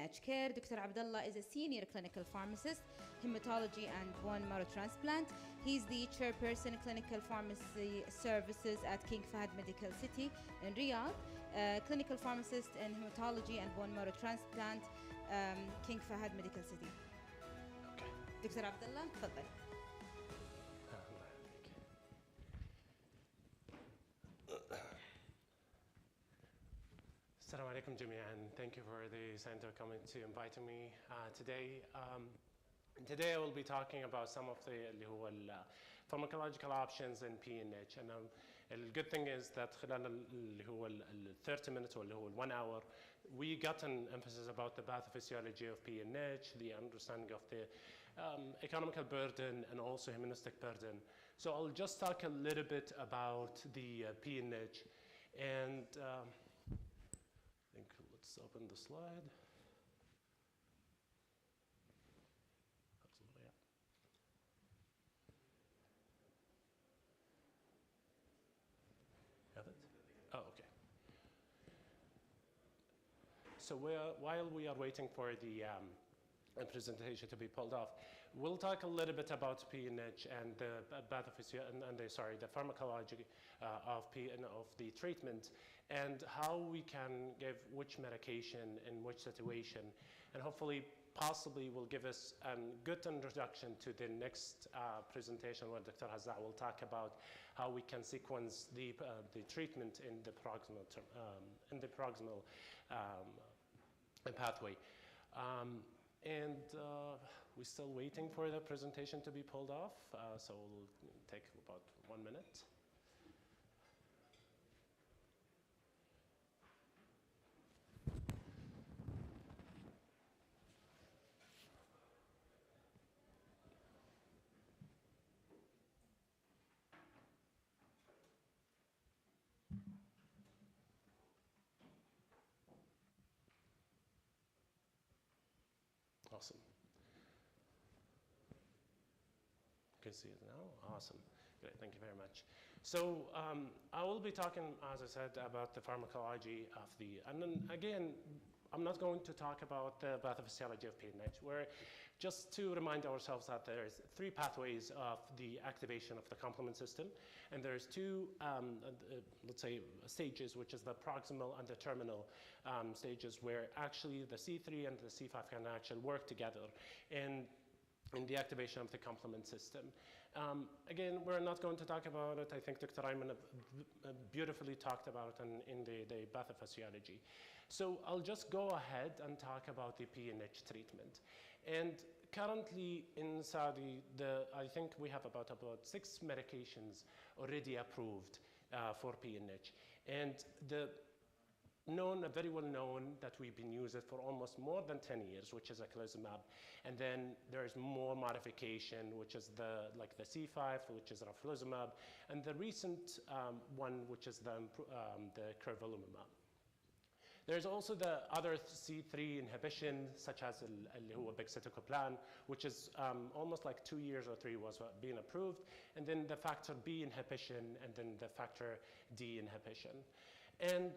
PNH care. Dr. Abdullah is a senior clinical pharmacist, hematology and bone marrow transplant. He's the chairperson clinical pharmacy services at King Fahd Medical City in Riyadh, clinical pharmacist in hematology and bone marrow transplant, King Fahd Medical City. Okay. Dr. Abdullah, تفضل. Assalamu alaikum jami'an. Thank you for the center coming to inviting me today. Today I will be talking about some of the pharmacological options in PNH. And the good thing is that خلال 30 minutes or 1 hour, we got an emphasis about the pathophysiology of PNH, the understanding of the economical burden and also humanistic burden. So I'll just talk a little bit about the PNH. And I think let's open the slide. Absolutely, yeah. Have it? Oh, okay. So while we are waiting for the presentation to be pulled off, we'll talk a little bit about PNH and the the pharmacology of the treatment and how we can give which medication in which situation, and hopefully possibly will give us a good introduction to the next presentation where Dr. Hazza will talk about how we can sequence the treatment in the proximal pathway. And we're still waiting for the presentation to be pulled off, so it'll take about 1 minute. Awesome. You can see it now? Awesome. Great, thank you very much. So I will be talking, as I said, about the pharmacology of the, and then again, I'm not going to talk about the pathophysiology of PNH. We're just to remind ourselves that there's 3 pathways of the activation of the complement system, and there's 2, let's say, stages, which is the proximal and the terminal stages, where actually the C3 and the C5 can actually work together in the activation of the complement system. Again, we're not going to talk about it. I think Dr. Ayman beautifully talked about it in the pathophysiology. So I'll just go ahead and talk about the PNH treatment. And currently in Saudi, I think we have about 6 medications already approved for PNH. And very well known that we've been using it for almost more than 10 years, which is eculizumab. And then there's more modification, which is like the C5, which is raflizumab, and the recent one, which is the curvolumab. There's also the other C3 inhibition, such as pegcetacoplan, which is almost like 2 years or 3 was being approved, and then the factor B inhibition, and then the factor D inhibition. And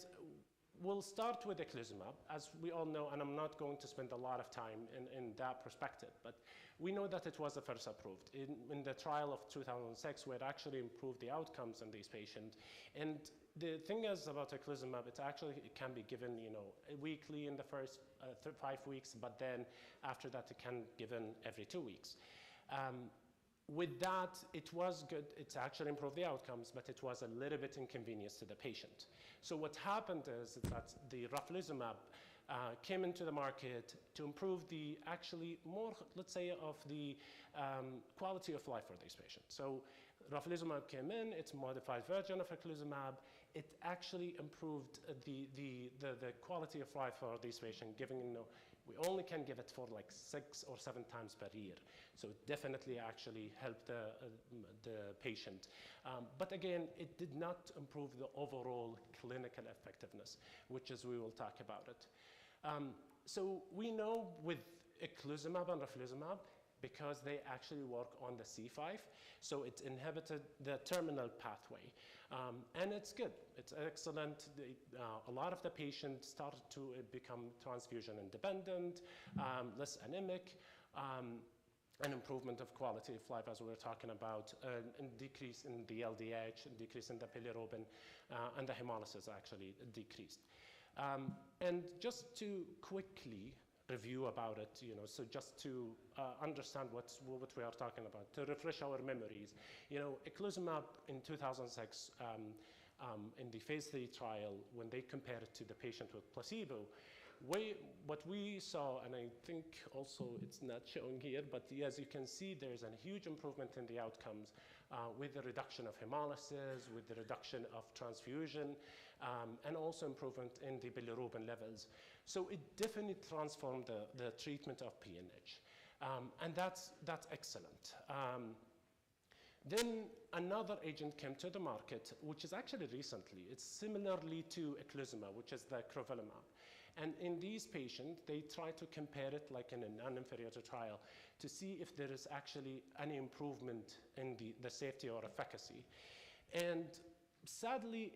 we'll start with eculizumab, as we all know, and I'm not going to spend a lot of time in that perspective, but we know that it was the first approved. In the trial of 2006, where it actually improved the outcomes in these patients. And the thing is about eculizumab, it can be given, weekly in the first 5 weeks, but then after that, it can be given every 2 weeks. With that, it was good. It's actually improved the outcomes, but it was a little bit inconvenience to the patient. So what happened is that the raflizumab came into the market to improve the actually more, let's say, of the quality of life for these patients. So raflizumab came in, it's a modified version of eculizumab. It actually improved the quality of life for these patients, giving, we only can give it for like 6 or 7 times per year. So it definitely actually helped the patient. But again, it did not improve the overall clinical effectiveness, which is, we will talk about it. So we know with eculizumab and raflizumab, because they actually work on the C5, so it inhibited the terminal pathway. And it's good. It's excellent. A lot of the patients started to become transfusion independent, less anemic, an improvement of quality of life, as we were talking about, and decrease in the LDH, and decrease in the bilirubin, and the hemolysis actually decreased. And just to quickly review about it, so just to understand what we are talking about, to refresh our memories. Eculizumab in 2006, in the phase 3 trial, when they compared it to the patient with placebo, what we saw, and I think also it's not showing here, but as you can see, there's a huge improvement in the outcomes with the reduction of hemolysis, with the reduction of transfusion, and also improvement in the bilirubin levels. So it definitely transformed the treatment of PNH. And that's excellent. Then another agent came to the market, which is actually recently. It's similarly to eculizumab, which is the crovalimab. And in these patients, they try to compare it like in a non-inferiority trial to see if there is actually any improvement in the safety or efficacy. And sadly,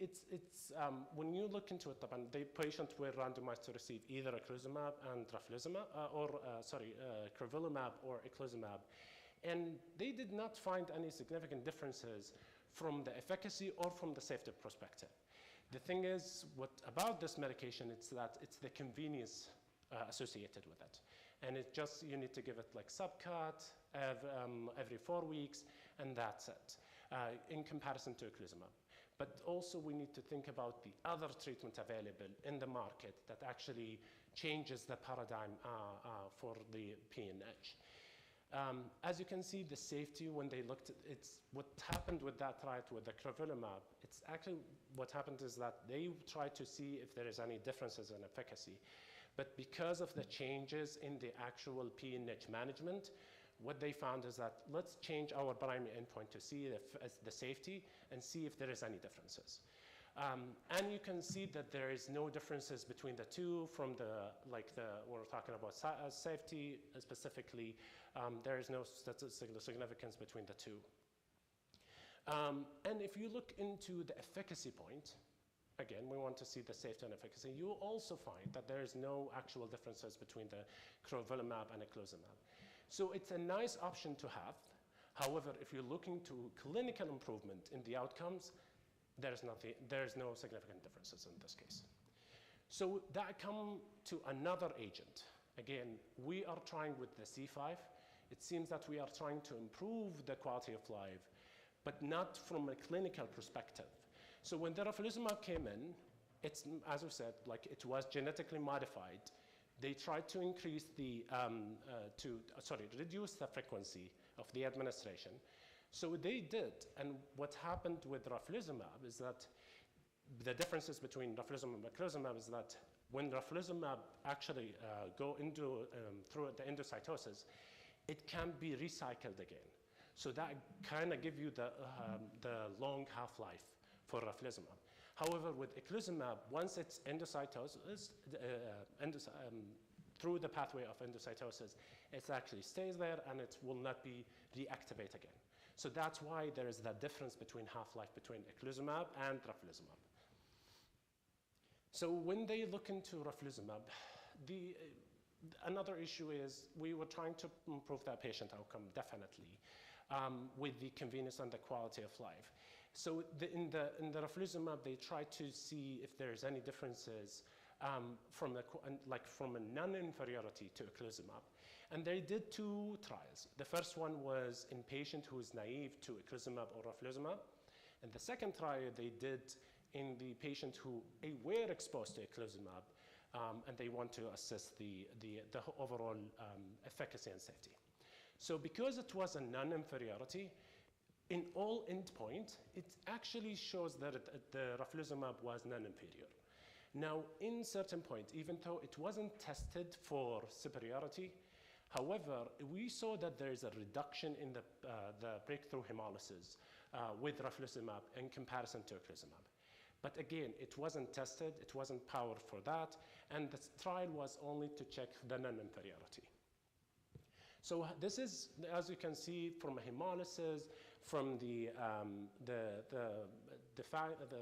when you look into it, the patients were randomized to receive either eculizumab and raflizumab, crovalimab or eculizumab. And they did not find any significant differences from the efficacy or from the safety perspective. The thing is, about this medication, it's that it's the convenience associated with it. And it just, you need to give it like subcut every 4 weeks, and that's it, in comparison to eculizumab. But also we need to think about the other treatment available in the market that actually changes the paradigm for the PNH. As you can see, the safety, when they looked at what happened with that trial with the crovalimab, it's actually what happened is that they tried to see if there is any differences in efficacy. But because of the changes in the actual PNH management, what they found is that let's change our primary endpoint to see the safety and see if there is any differences. And you can see that there is no differences between the two from we're talking about safety specifically. There is no statistical significance between the two. And if you look into the efficacy point, again, we want to see the safety and efficacy. You will also find that there is no actual differences between the crovalimab and eculizumab. So it's a nice option to have. However, if you're looking to clinical improvement in the outcomes, there's no significant differences in this case. So that comes to another agent. Again, we are trying with the C5. It seems that we are trying to improve the quality of life, but not from a clinical perspective. So when the raflizumab came in, it's, as we said, like it was genetically modified. They tried to increase reduce the frequency of the administration. So they did, and what happened with raflizumab is that the differences between raflizumab and eculizumab is that when raflizumab actually go into through the endocytosis, it can be recycled again. So that kind of give you the long half-life for raflizumab. However, with eculizumab, once it's endocytosis, through the pathway of endocytosis, it actually stays there and it will not be reactivated again. So that's why there is that difference between half-life between eculizumab and raflizumab. So when they look into raflizumab, another issue is we were trying to improve that patient outcome, definitely, with the convenience and the quality of life. So in the raflizumab, they tried to see if there's any differences from a non-inferiority to eculizumab. And they did 2 trials. The first one was in patient who is naive to eculizumab or raflizumab. And the second trial they did in the patient who were exposed to eculizumab, and they want to assess the overall efficacy and safety. So because it was a non-inferiority, in all endpoints, it actually shows that the raflizumab was non-inferior. Now, in certain points, even though it wasn't tested for superiority, however, we saw that there is a reduction in the breakthrough hemolysis with raflizumab in comparison to eculizumab. But again, it wasn't tested, it wasn't powered for that, and the trial was only to check the non-inferiority. So this is, as you can see, from hemolysis, from the the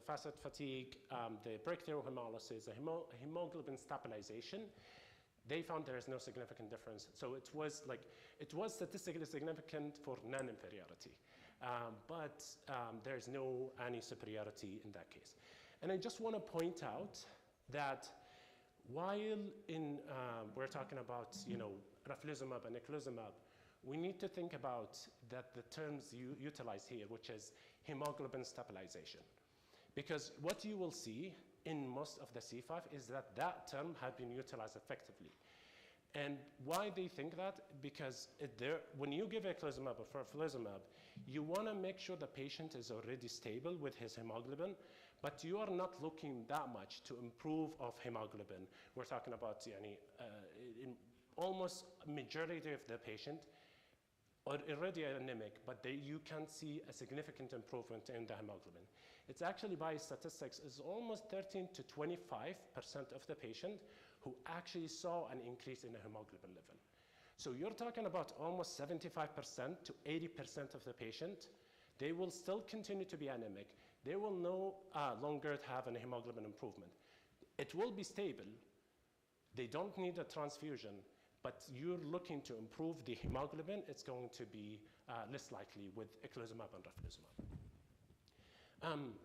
facet fatigue, the breakthrough hemolysis, the hemoglobin stabilization, they found there is no significant difference. So it was statistically significant for non-inferiority, but there's no any superiority in that case. And I just want to point out that while we're talking about raflizumab and eculizumab, we need to think about that the terms you utilize here, which is hemoglobin stabilization. Because what you will see in most of the C5 is that that term has been utilized effectively. And why they think that? Because when you give eculizumab or raflizumab, you want to make sure the patient is already stable with his hemoglobin, but you are not looking that much to improve of hemoglobin. We're talking about in almost majority of the patient are already anemic, but you can see a significant improvement in the hemoglobin. It's actually, by statistics, is almost 13 to 25% of the patient who actually saw an increase in the hemoglobin level. So you're talking about almost 75% to 80% of the patient, they will still continue to be anemic. They will no longer have a hemoglobin improvement. It will be stable. They don't need a transfusion, but you're looking to improve the hemoglobin, it's going to be less likely with eculizumab and raflizumab.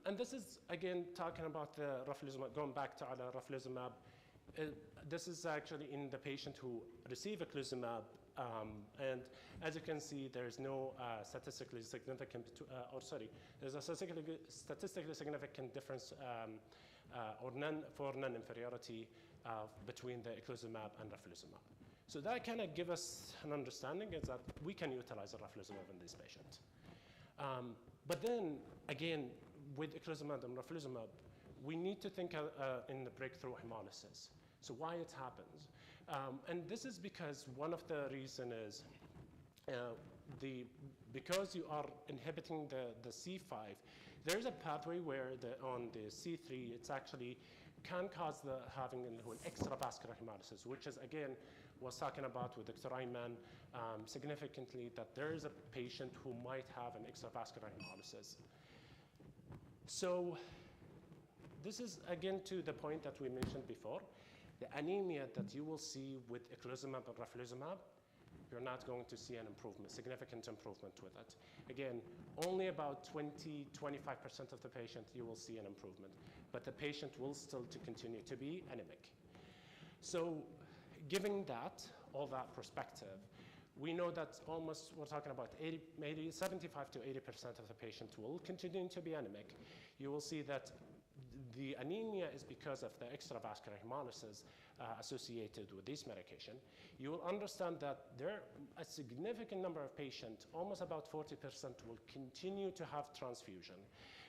And this is, again, talking about the raflizumab, going back to raflizumab. This is actually in the patient who receive eculizumab, and as you can see, there's no statistically significant, there's a statistically significant difference for non-inferiority between the eculizumab and raflizumab. So that kind of gives us an understanding is that we can utilize raflizumab in this patient. But then, again, with eculizumab and raflizumab, we need to think in the breakthrough hemolysis. So why it happens? And this is because one of the reasons is because you are inhibiting the C5, there's a pathway where on the C3, it's actually can cause having an extravascular hemolysis, which is, again, was talking about with Dr. Ayman significantly that there is a patient who might have an extravascular hemolysis. So this is, again, to the point that we mentioned before. The anemia that you will see with eculizumab and raflizumab, you're not going to see an improvement, significant improvement with it. Again, only about 20–25% of the patient you will see an improvement, but the patient will still continue to be anemic. So given that, all that perspective, we know that almost, we're talking about 75 to 80% of the patient will continue to be anemic. You will see that the anemia is because of the extravascular hemolysis associated with this medication. You will understand that there are a significant number of patients, almost about 40%, will continue to have transfusion.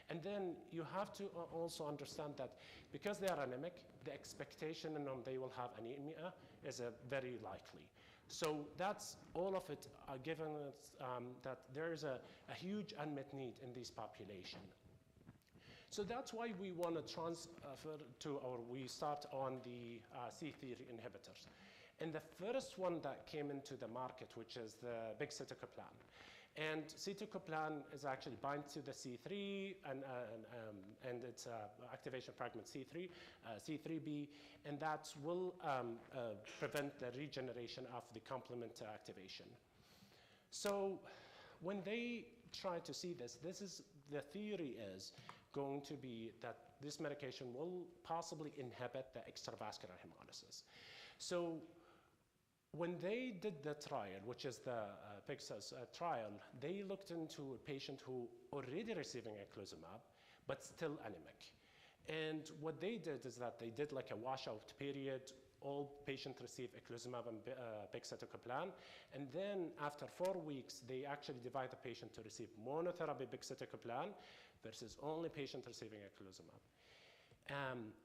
And then you have to also understand that because they are anemic, the expectation they will have anemia is very likely. So that's all of it given that there is a huge unmet need in this population. So that's why we want to transfer we start on the C3 inhibitors. And the first one that came into the market, which is the pegcetacoplan. And pegcetacoplan is actually bind to the C3 and its activation fragment C3, C3b, and that will prevent the regeneration of the complement activation. So when they try to see this is the theory is going to be that this medication will possibly inhibit the extravascular hemolysis. So when they did the trial, which is the PEGSAS trial, they looked into a patient who already receiving eculizumab, but still anemic. And what they did is that they did like a washout period. All patients received eculizumab and pegcetacoplan. And then after 4 weeks, they actually divide the patient to receive monotherapy pegcetacoplan versus only patient receiving eculizumab.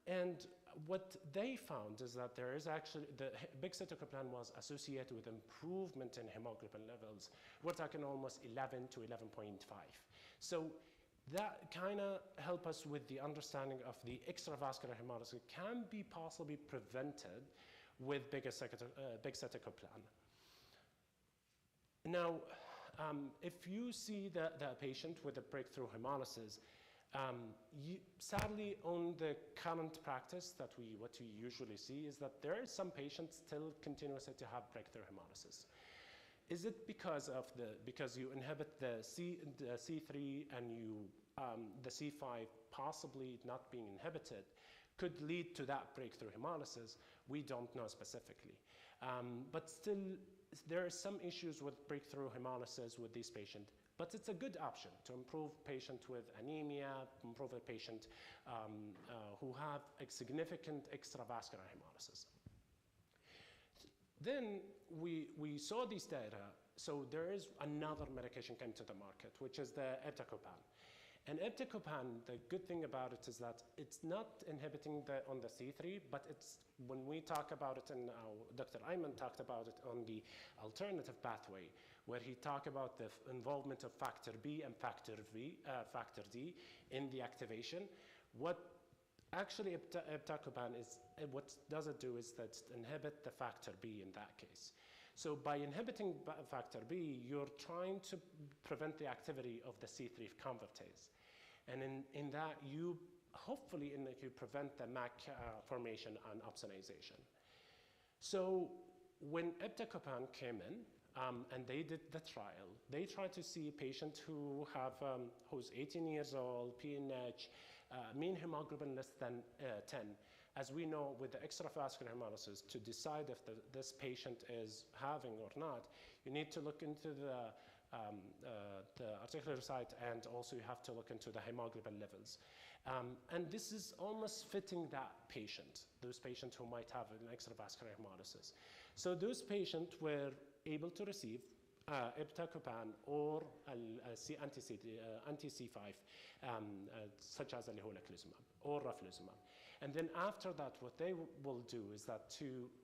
And what they found is that there is actually, the pegcetacoplan was associated with improvement in hemoglobin levels. We're talking almost 11 to 11.5. So that kind of help us with the understanding of the extravascular hemolysis can be possibly prevented with pegcetacoplan. Now, if you see the patient with a breakthrough hemolysis, Sadly, on the current practice what we usually see is that there are some patients still continuously to have breakthrough hemolysis. Is it because you inhibit the C3 and the C5 possibly not being inhibited could lead to that breakthrough hemolysis? We don't know specifically. But still, there are some issues with breakthrough hemolysis with these patients. But it's a good option to improve patients with anemia, improve a patient who have a significant extravascular hemolysis. Then we saw these data, so there is another medication came to the market, which is the iptacopan. And iptacopan, the good thing about it is that it's not inhibiting on the C3, but it's, when we talk about it, and Dr. Ayman talked about it on the alternative pathway, where he talked about the involvement of factor B and factor D in the activation. What actually iptacopan is, what does it do is that it inhibit the factor B in that case. So by inhibiting factor B, you're trying to prevent the activity of the C3 convertase. And in that, you hopefully you prevent the MAC formation and opsonization. So when iptacopan came in, and they did the trial, they tried to see patients who have, who's 18 years old, PNH, mean hemoglobin less than 10. As we know, with the extravascular hemolysis, to decide if this patient is having or not, you need to look into the articular site, and also you have to look into the hemoglobin levels. And this is almost fitting that patient, those patients who might have an extravascular hemolysis. So those patients were able to receive iptacopan or anti-C5, such as alihulaclizumab or raflizumab. And then after that, what they will do is that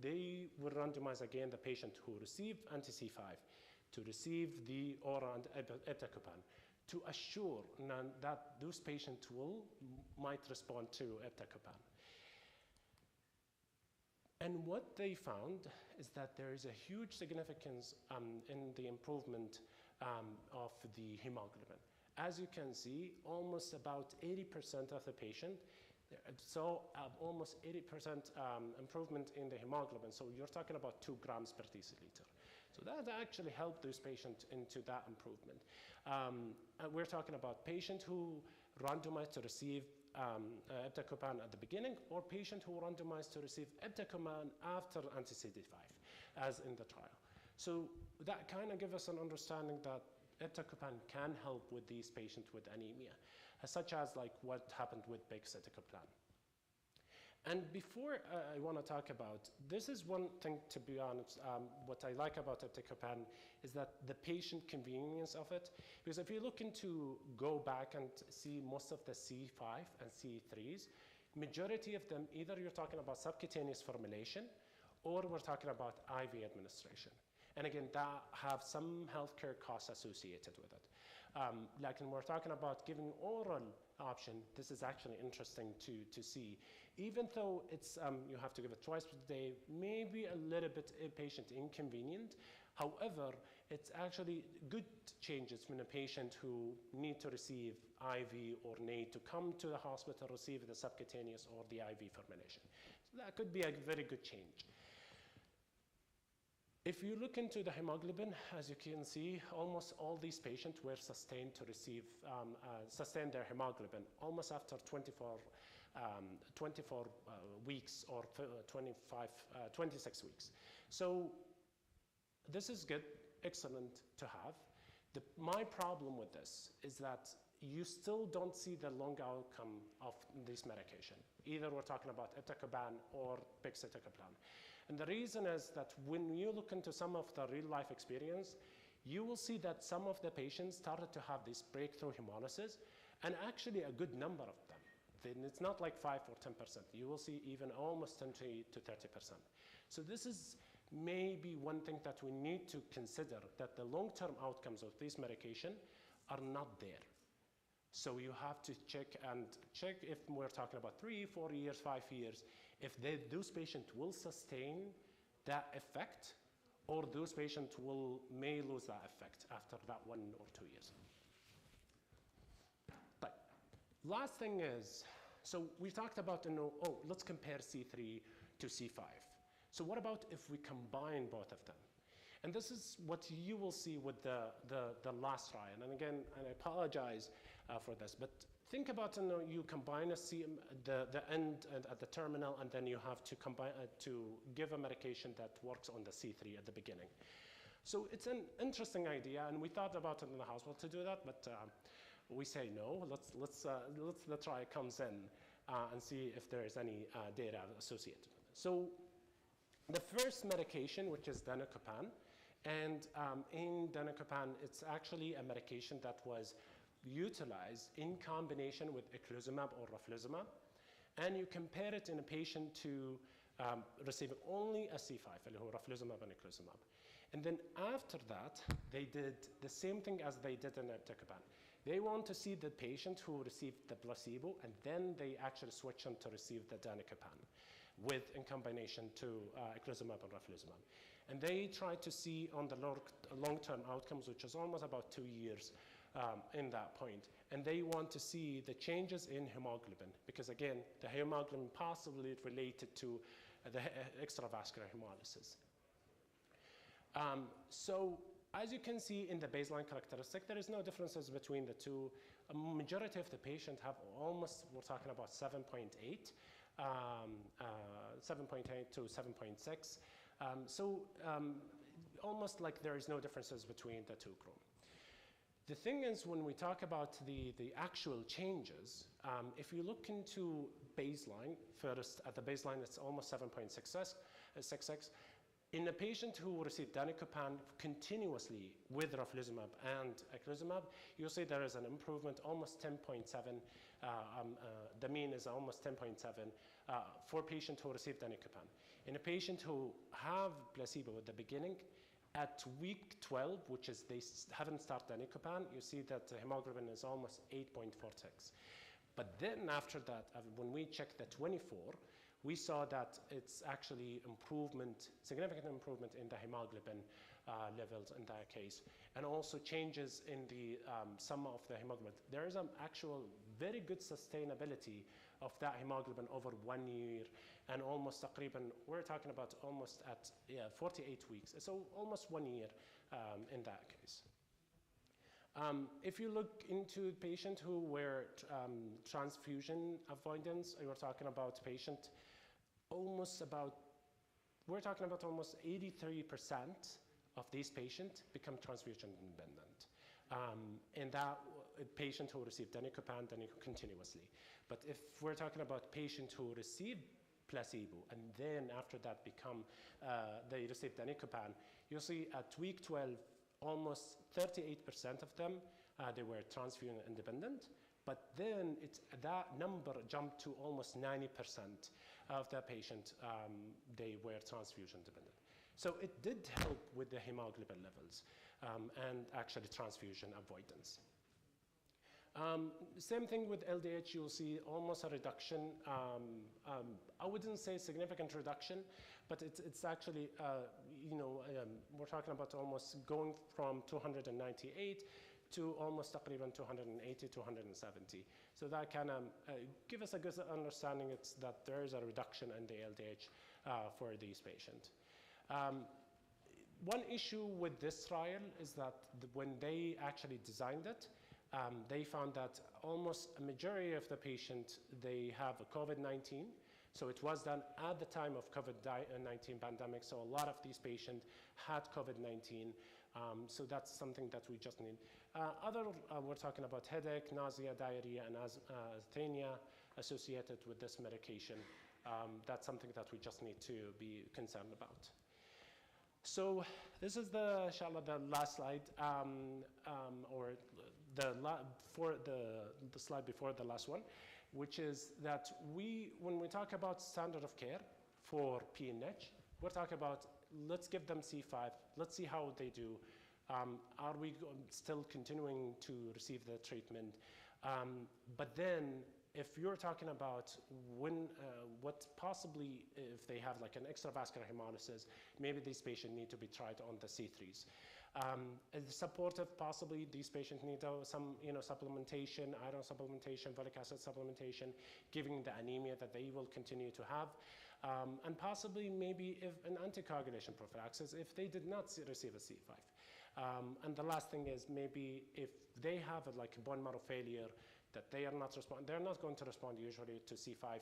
they will randomize again the patient who received anti-C5 to receive the oral iptacopan to assure that those patients might respond to iptacopan. And what they found is that there is a huge significance in the improvement of the hemoglobin. As you can see, almost about 80% of the patient saw almost 80% improvement in the hemoglobin. So you're talking about 2 grams per deciliter. So that actually helped those patients into that improvement. And we're talking about patients who randomized to receive iptacopan at the beginning, or patient who randomized to receive iptacopan after anti-CD5, as in the trial. So that kind of gives us an understanding that iptacopan can help with these patients with anemia, such as like what happened with pegcetacoplan. And before I want to talk about, this is one thing, to be honest, what I like about iptacopan is that the patient convenience of it. Because if you look into, go back and see most of the C5 and C3s, majority of them, either you're talking about subcutaneous formulation or we're talking about IV administration. And again, that have some healthcare costs associated with it. Like when we're talking about giving oral option, this is actually interesting to see. Even though it's, you have to give it twice per day, maybe a little bit patient inconvenient. However, it's actually good changes when a patient who need to receive IV or need to come to the hospital, receive the subcutaneous or the IV formulation. So that could be a very good change. If you look into the hemoglobin, as you can see, almost all these patients were sustained to receive, sustain their hemoglobin almost after 24 weeks or 26 weeks. So this is good, excellent to have. My problem with this is that you still don't see the long outcome of this medication. Either we're talking about iptacopan or pegcetacoplan. And the reason is that when you look into some of the real life experience, you will see that some of the patients started to have this breakthrough hemolysis, and actually a good number of them. Then it's not like 5 or 10%. You will see even almost 20 to 30%. So this is maybe one thing that we need to consider, that the long-term outcomes of this medication are not there. So you have to check if we're talking about 3, 4 years, 5 years, if those patients will sustain that effect, or those patients may lose that effect after that 1 or 2 years. But Last thing is, so we talked about, oh, let's compare C3 to C5. So what about if we combine both of them? And this is what you will see with the last trial. And again, and I apologize for this, but think about, you combine the end and at the terminal, and then you have to combine to give a medication that works on the C3 at the beginning. So it's an interesting idea, and we thought about it in the hospital to do that, but we say no. Let's the trial comes in and see if there is any data associated with it. So the first medication, which is danicopan, and in danicopan, it's actually a medication that was utilized in combination with eculizumab or raflizumab, and you compare it in a patient to receiving only a C5, raflizumab and eculizumab. And then after that, they did the same thing as they did in iptacopan. They want to see the patient who received the placebo, and then they actually switch them to receive the danicopan in combination to eculizumab and raflizumab. And they try to see on the long-term outcomes, which is almost about 2 years in that point. And they want to see the changes in hemoglobin, because again, the hemoglobin possibly related to the extravascular hemolysis. So as you can see in the baseline characteristic, there is no differences between the two. A majority of the patient have almost, we're talking about 7.8 to 7.6. Almost like there is no differences between the two groups. The thing is, when we talk about the actual changes, if you look into baseline, first at the baseline, it's almost 7.66. In a patient who received danicopan continuously with raflizumab and eculizumab, you'll see there is an improvement, almost 10.7. The mean is almost 10.7 for patients who received danicopan. In a patient who have placebo at the beginning, at week 12, which is they haven't started danicopan, you see that the hemoglobin is almost 8.46. But then after that, when we check the 24, we saw that it's actually significant improvement in the hemoglobin levels in that case, and also changes in the sum of the hemoglobin. There is an actual very good sustainability of that hemoglobin over 1 year, and almost we're talking about almost at 48 weeks, so almost 1 year in that case. If you look into patients who were transfusion avoidance, we're talking about we're talking about almost 83% of these patients become transfusion independent. And that patient who received danicopan continuously. But if we're talking about patients who receive placebo and then after that they receive danicopan, you'll see at week 12, almost 38% of them, they were transfusion independent. But then that number jumped to almost 90% of the patient, they were transfusion dependent. So it did help with the hemoglobin levels and actually transfusion avoidance. Same thing with LDH, you'll see almost a reduction. I wouldn't say significant reduction, but it's actually, we're talking about almost going from 298 to almost تقريبا 280, 270. So that can give us a good understanding that there is a reduction in the LDH for these patients. One issue with this trial is that when they actually designed it, they found that almost a majority of the patients, they have a COVID-19. So it was done at the time of COVID-19 pandemic. So a lot of these patients had COVID-19. So that's something that we just need. We're talking about headache, nausea, diarrhea, and asthenia associated with this medication. That's something that we just need to be concerned about. So this is inshallah, the last slide, or the slide before the last one, which is that when we talk about standard of care for PNH, we're talking about let's give them C5, let's see how they do. Are we still continuing to receive the treatment? But then if you're talking about when, what possibly if they have like an extravascular hemolysis, maybe these patients need to be tried on the C3s. Supportive, possibly these patients need some supplementation, iron supplementation, folic acid supplementation, giving the anemia that they will continue to have. And possibly maybe if an anticoagulation prophylaxis if they did not receive a C5. And the last thing is maybe if they have like a bone marrow failure that they're not going to respond usually to C5.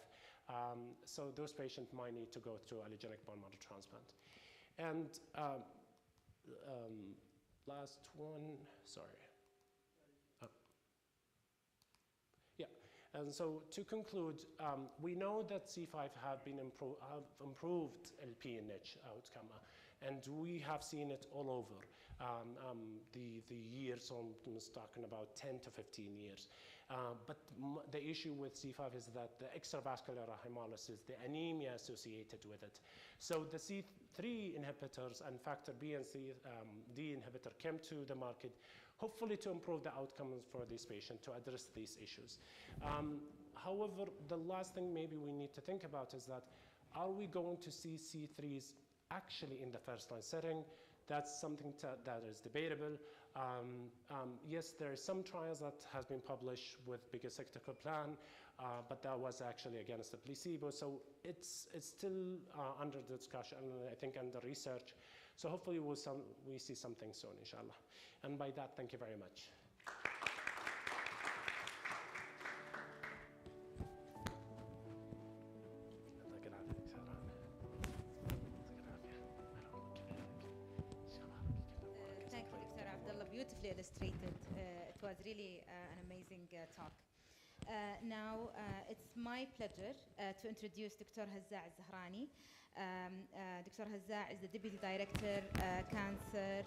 So those patients might need to go through allogeneic bone marrow transplant. And last one, sorry. Yeah, and so to conclude, we know that C5 have improved LP and H outcome, and we have seen it all over the years, almost talking about 10 to 15 years. But the issue with C5 is that the extravascular hemolysis, the anemia associated with it. So the C3 inhibitors and factor B and C, D inhibitor came to the market, hopefully to improve the outcomes for these patients, to address these issues. However, the last thing maybe we need to think about is that, are we going to see C3s actually in the first-line setting? That's something that is debatable. Yes, there are some trials that has been published with bigger sectoral plan, but that was actually against the placebo. So it's still under discussion, I think under research. So hopefully we see something soon, inshallah. And by that, thank you very much. Beautifully illustrated. It was really an amazing talk. Now, it's my pleasure to introduce Dr. Hazza Zahrani. Dr. Hazza is the Deputy Director, Cancer